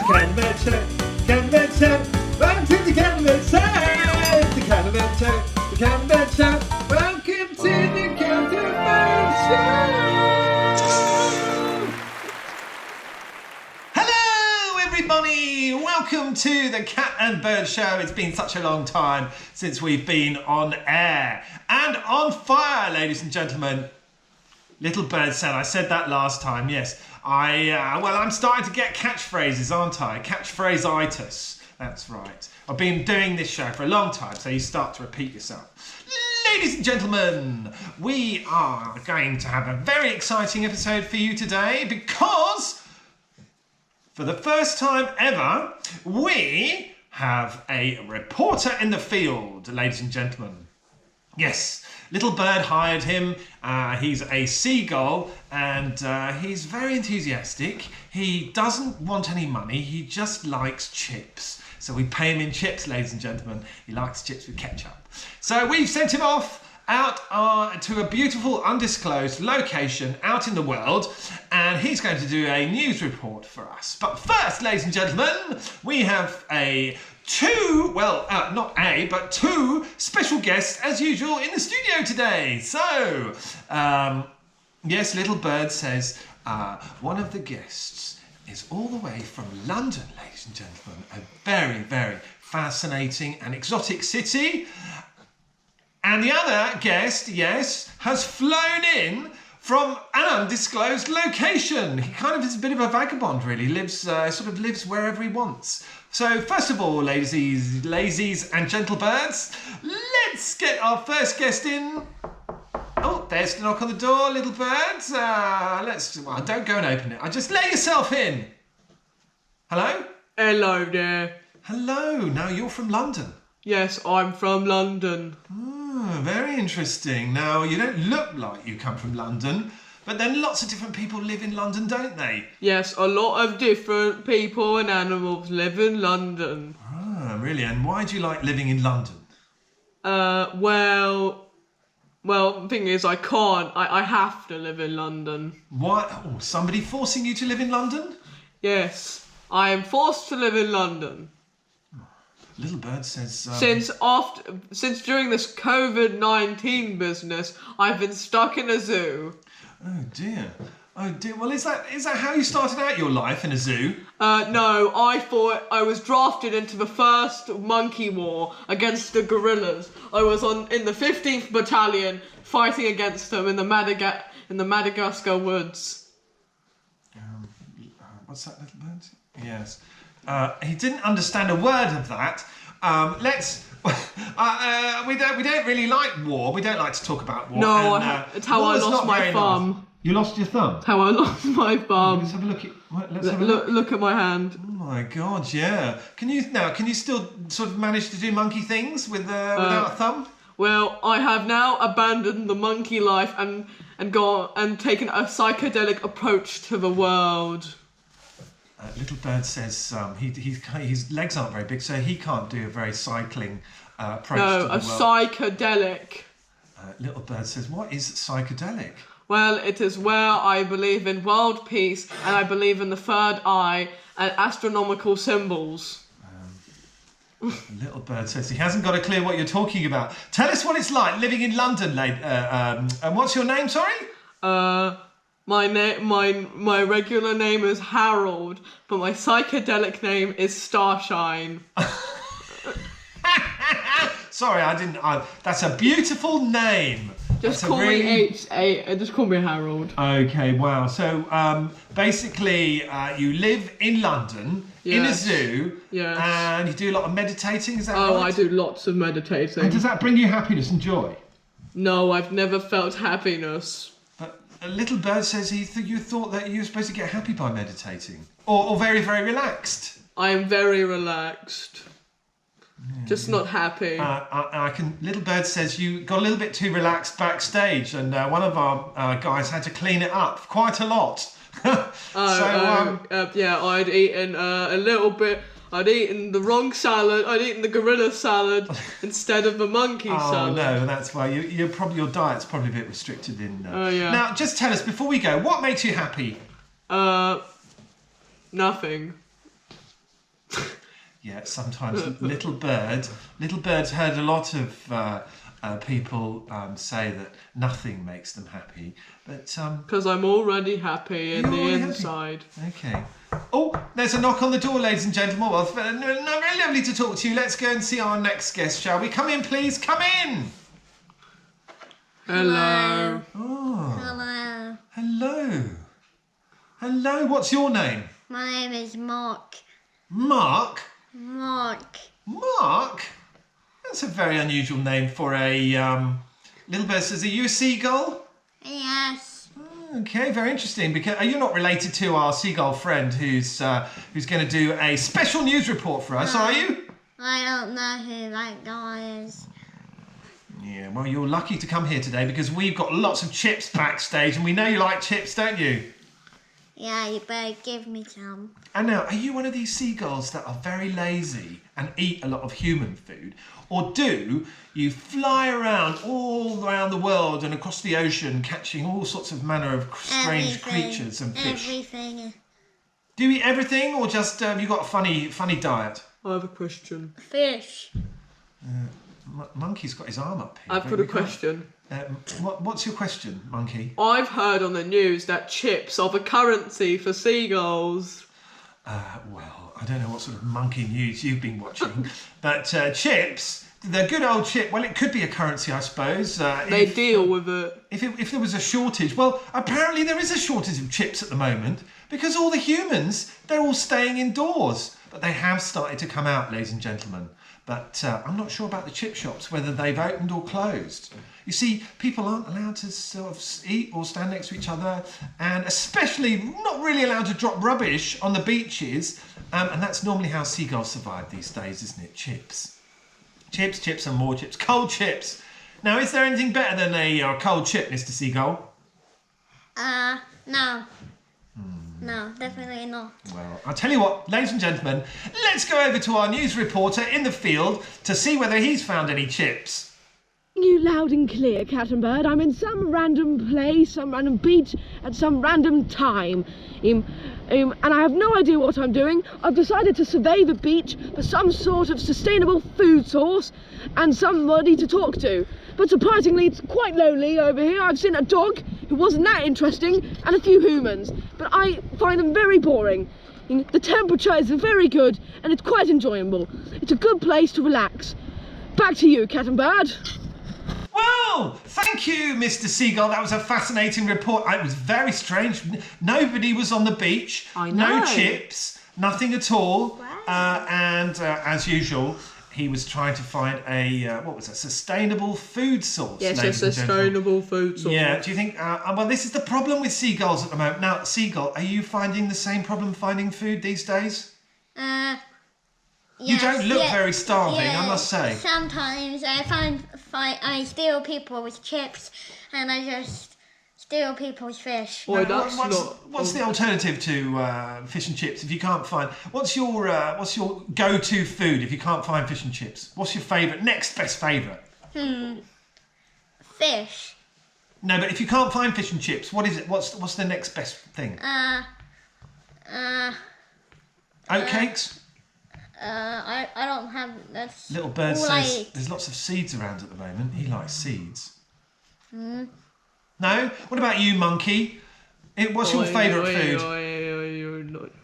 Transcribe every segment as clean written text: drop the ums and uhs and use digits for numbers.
Cannabis Show, Cannabis Show, welcome to the Cannabis Show, the Cannabis Show, the Cannabis Show, welcome to the Cannabis Show. Hello everybody, welcome to the Cat and Bird Show. It's been such a long time since we've been on air and on fire, ladies and gentlemen. Little Bird said, I said that last time, yes. I'm starting to get catchphrases, aren't I? Catchphrase-itis. That's right. I've been doing this show for a long time, so you start to repeat yourself. Ladies and gentlemen, we are going to have a very exciting episode for you today because for the first time ever, we have a reporter in the field, ladies and gentlemen. Yes, Little Bird hired him. He's a seagull and he's very enthusiastic. He doesn't want any money. He just likes chips. So we pay him in chips, ladies and gentlemen. He likes chips with ketchup. So we've sent him off out to a beautiful undisclosed location out in the world, and he's going to do a news report for us. But first, ladies and gentlemen, we have two special guests as usual in the studio today. So, yes, Little Bird says one of the guests is all the way from London, ladies and gentlemen, a very, very fascinating and exotic city. And the other guest, yes, has flown in from an undisclosed location. He kind of is a bit of a vagabond, really. Lives wherever he wants. So first of all, lazies and gentle birds, let's get our first guest in. Oh, there's the knock on the door, Little Birds. Don't go and open it. Just let yourself in. Hello? Hello there. Hello. Now you're from London. Yes, I'm from London. Oh, very interesting. Now, you don't look like you come from London, but then lots of different people live in London, don't they? Yes, a lot of different people and animals live in London. Ah, really? And why do you like living in London? Well, the thing is, I can't. I have to live in London. Why? Oh, somebody forcing you to live in London? Yes, I am forced to live in London. Little Bird says... Since during this COVID-19 business, I've been stuck in a zoo. Oh dear. Well, is that how you started out your life, in a zoo? No, I thought I was drafted into the first monkey war against the gorillas. I was in the 15th Battalion fighting against them in the Madagascar woods. What's that, Little Bird? Yes. He didn't understand a word of that. We don't really like war. We don't like to talk about war. No, it's how I lost my thumb. Nice. You lost your thumb? How I lost my thumb. Let's have a look. Look at my hand. Oh my God! Yeah. Can you still sort of manage to do monkey things without a thumb? Well, I have now abandoned the monkey life and gone and taken a psychedelic approach to the world. Little Bird says his legs aren't very big, so he can't do a very cycling approach to the world. No, a psychedelic. Little Bird says, what is psychedelic? Well, it is where I believe in world peace and I believe in the third eye and astronomical symbols. Little Bird says he hasn't got a clue what you're talking about. Tell us what it's like living in London, and what's your name, sorry? My regular name is Harold, but my psychedelic name is Starshine. Sorry, I didn't. That's a beautiful name. Just call me just call me Harold. Okay, wow. So basically, you live in London in a zoo, and you do a lot of meditating. Is that right? Oh, I do lots of meditating. And does that bring you happiness and joy? No, I've never felt happiness. But a Little Bird says you thought that you were supposed to get happy by meditating, or very, very relaxed. I am very relaxed. Just not happy. Little Bird says you got a little bit too relaxed backstage, and one of our guys had to clean it up quite a lot. I'd eaten a little bit. I'd eaten the wrong salad. I'd eaten the gorilla salad instead of the monkey salad. Oh no, that's why your diet's probably a bit restricted in. Oh yeah. Now, just tell us before we go, what makes you happy? Nothing. Yeah, sometimes little birds heard a lot of people say that nothing makes them happy. But because I'm already happy in the inside. Happy. Okay. Oh, there's a knock on the door, ladies and gentlemen. Well, very lovely to talk to you. Let's go and see our next guest, shall we? Come in, please. Come in. Hello. Oh. Hello. Hello. Hello. What's your name? My name is Mark. Mark? Mark. Mark? That's a very unusual name for a little bird. Says, are you a seagull? Yes. Okay, very interesting. Because are you not related to our seagull friend who's going to do a special news report for us? Are you? I don't know who that guy is. Yeah, well, you're lucky to come here today because we've got lots of chips backstage, and we know you like chips, don't you? Yeah, you better give me some. And now, are you one of these seagulls that are very lazy and eat a lot of human food? Or do you fly around all around the world and across the ocean catching all sorts of manner of strange creatures and fish? Everything. Do you eat everything or just have you got a funny diet? I have a question. Fish. Monkey's got his arm up here. I've got a question. What's your question, Monkey? I've heard on the news that chips are the currency for seagulls. Well, I don't know what sort of monkey news you've been watching, but chips, the good old chip, well, it could be a currency, I suppose. They deal with it. If there was a shortage, well, apparently there is a shortage of chips at the moment because all the humans, they're all staying indoors. But they have started to come out, ladies and gentlemen. But I'm not sure about the chip shops, whether they've opened or closed. You see, people aren't allowed to sort of eat or stand next to each other, and especially not really allowed to drop rubbish on the beaches. And that's normally how seagulls survive these days, isn't it? Chips. Chips, chips and more chips. Cold chips. Now, is there anything better than a cold chip, Mr. Seagull? No. No, definitely not. Well, I'll tell you what, ladies and gentlemen, let's go over to our news reporter in the field to see whether he's found any chips. You loud and clear, cat and bird. I'm in some random place, some random beach, at some random time. And I have no idea what I'm doing. I've decided to survey the beach for some sort of sustainable food source and somebody to talk to. But surprisingly, it's quite lonely over here. I've seen a dog who wasn't that interesting and a few humans, but I find them very boring. The temperature is very good and it's quite enjoyable. It's a good place to relax. Back to you, cat and bird. Well, thank you, Mr. Seagull. That was a fascinating report. It was very strange. Nobody was on the beach. I know. No chips, nothing at all. Wow. And as usual, he was trying to find a sustainable food source. Yes, a ladies and gentlemen. sustainable food source. Yeah, do you think, well, this is the problem with seagulls at the moment. Now, Seagull, are you finding the same problem finding food these days? You don't look very starving, I must say. Sometimes I steal people's chips and I just steal people's fish. Boy, Now, that's what's the alternative to fish and chips if you can't find? What's your go-to food if you can't find fish and chips? What's your next best favourite? Fish. No, but if you can't find fish and chips, what is it? What's the next best thing? Oatcakes? I don't have. That's Little Bird all I says eat. there's lots of seeds around at the moment. He likes seeds. No? What about you, Monkey? What's your favourite food?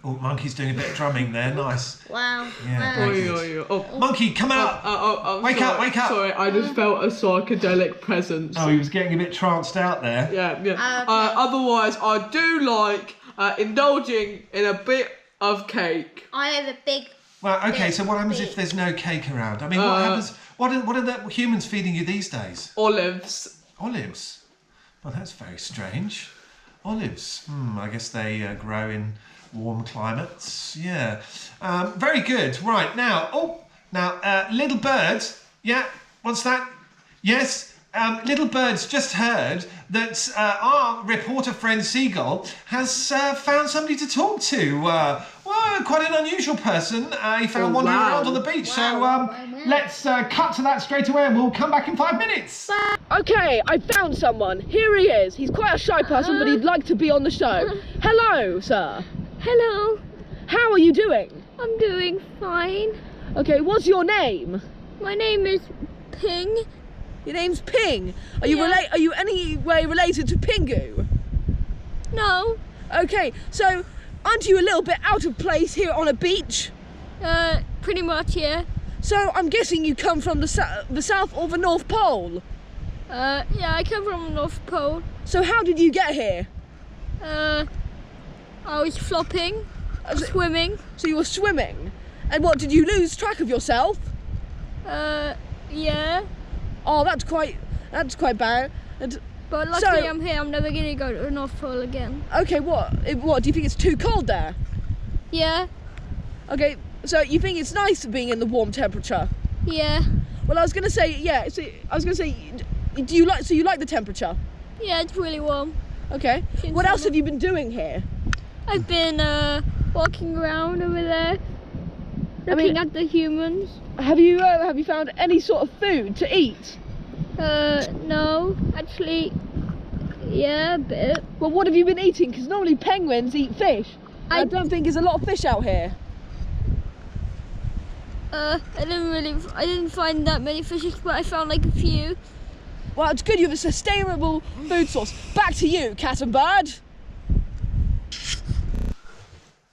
Oh, Monkey's doing a bit of drumming there. Nice. Wow. Yeah, wow. very good. Monkey, come out! Wake up, wake up! Sorry, I just felt a psychedelic presence. Oh, he was getting a bit tranced out there. Yeah. Okay. Otherwise, I do like indulging in a bit of cake. I have a big. Well, okay, Yeah, so what happens big. if there's no cake around? I mean, what happens? What are the humans feeding you these days? Olives. Olives? Well, that's very strange. Olives. I guess they grow in warm climates. Yeah. Very good. Right, now, Little Bird. Yeah, what's that? Yes, Little Bird's just heard that our reporter friend Seagull has found somebody to talk to. Quite an unusual person he found wandering around on the beach. Wow. So let's cut to that straight away and we'll come back in 5 minutes. Okay, I found someone. Here he is. He's quite a shy person, but he'd like to be on the show. Hello, sir. Hello, How are you doing? I'm doing fine. Okay, what's your name? My name is Ping. Your name's Ping. Are you Yeah. Are you any way related to Pingu? No. Okay, so aren't you a little bit out of place here on a beach? Pretty much, yeah. So I'm guessing you come from the South or the North Pole. Yeah, I come from the North Pole. So how did you get here? I was flopping, swimming. So you were swimming? And what, did you lose track of yourself? Yeah. Oh, that's quite bad. And, But luckily So- I'm here. I'm never gonna go to the North Pole again. okay, what do you think it's too cold there? Yeah. Okay, so you think it's nice being in the warm temperature? Yeah. Well, I was gonna say, yeah. So I was gonna say, do you like? So you like the temperature? Yeah, it's really warm. Okay. Since What else summer. have you been doing here? I've been walking around over there, looking at the humans. Have you found any sort of food to eat? No, actually, yeah, a bit. Well, what have you been eating? Because normally penguins eat fish. I I- don't think there's a lot of fish out here. I didn't find that many fishes, but I found like a few. Well, it's good you have a sustainable food source. Back to you, cat and bird.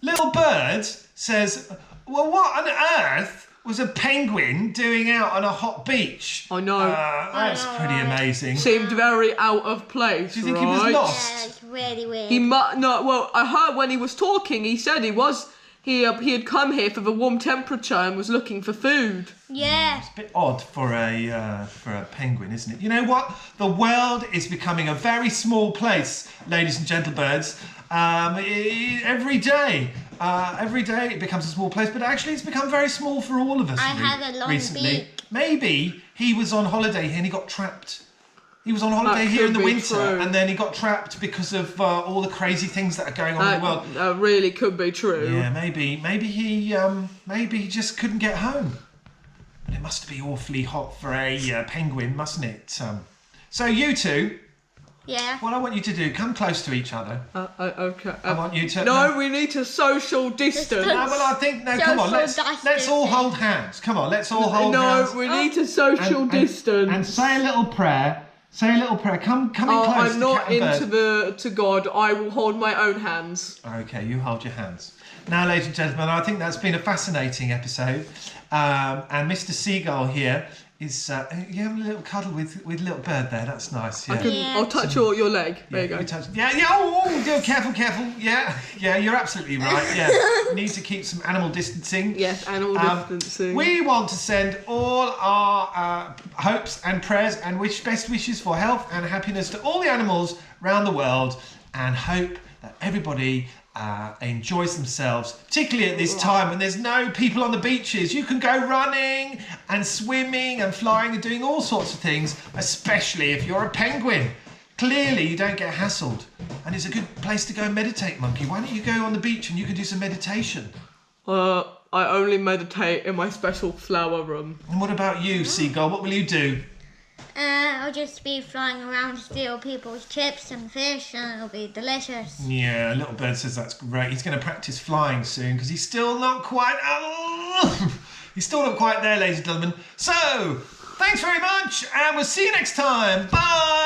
Little Bird says, well, what on earth was a penguin doing out on a hot beach? I know. That's pretty amazing. Seemed very out of place. Do you think right? he was Yeah, lost? it's really weird. No. Well, I heard when he was talking, he said he had come here for the warm temperature and was looking for food. Yeah. A bit odd for a penguin, isn't it? You know what? The world is becoming a very small place, ladies and gentlebirds. Every day it becomes a small place, but actually it's become very small for all of us. I had a long recently. beak. Maybe he was on holiday here and he got trapped. He was on holiday That here in could the be winter, true. and then he got trapped because of all the crazy things that are going on in the world. That really could be true. Yeah, maybe he just couldn't get home. But it must be awfully hot for a penguin, mustn't it? So you two, Yeah. what I want you to do, come close to each other. Okay. I want you to. No, we need to social distance. No, well, I think come on. Let's all hold hands. Come on, let's all hold hands. No, we need to social distance. And say a little prayer. Say a little prayer. Come in close. I'm to not Cat and Bird. to God. I will hold my own hands. Okay, you hold your hands. Now, ladies and gentlemen, I think that's been a fascinating episode. And Mr. Seagull here is you have a little cuddle with Little Bird there. That's nice. Yeah. Yeah. I'll touch your leg. There you go. Yeah. Oh, careful. Yeah. You're absolutely right. Yeah. We need to keep some animal distancing. Yes, animal distancing. We want to send all our hopes and prayers and best wishes for health and happiness to all the animals around the world, and hope that everybody enjoys themselves, particularly at this time when there's no people on the beaches. You can go running and swimming and flying and doing all sorts of things, especially if you're a penguin. Clearly you don't get hassled, and it's a good place to go and meditate, Monkey. Why don't you go on the beach and you can do some meditation? I only meditate in my special flower room. And what about you, Seagull? What will you do? I'll just be flying around, steal people's chips and fish, and it'll be delicious. Yeah, Little Bird says that's great. He's going to practice flying soon because he's still not quite. He's still not quite there, ladies and gentlemen. So, thanks very much, and we'll see you next time. Bye.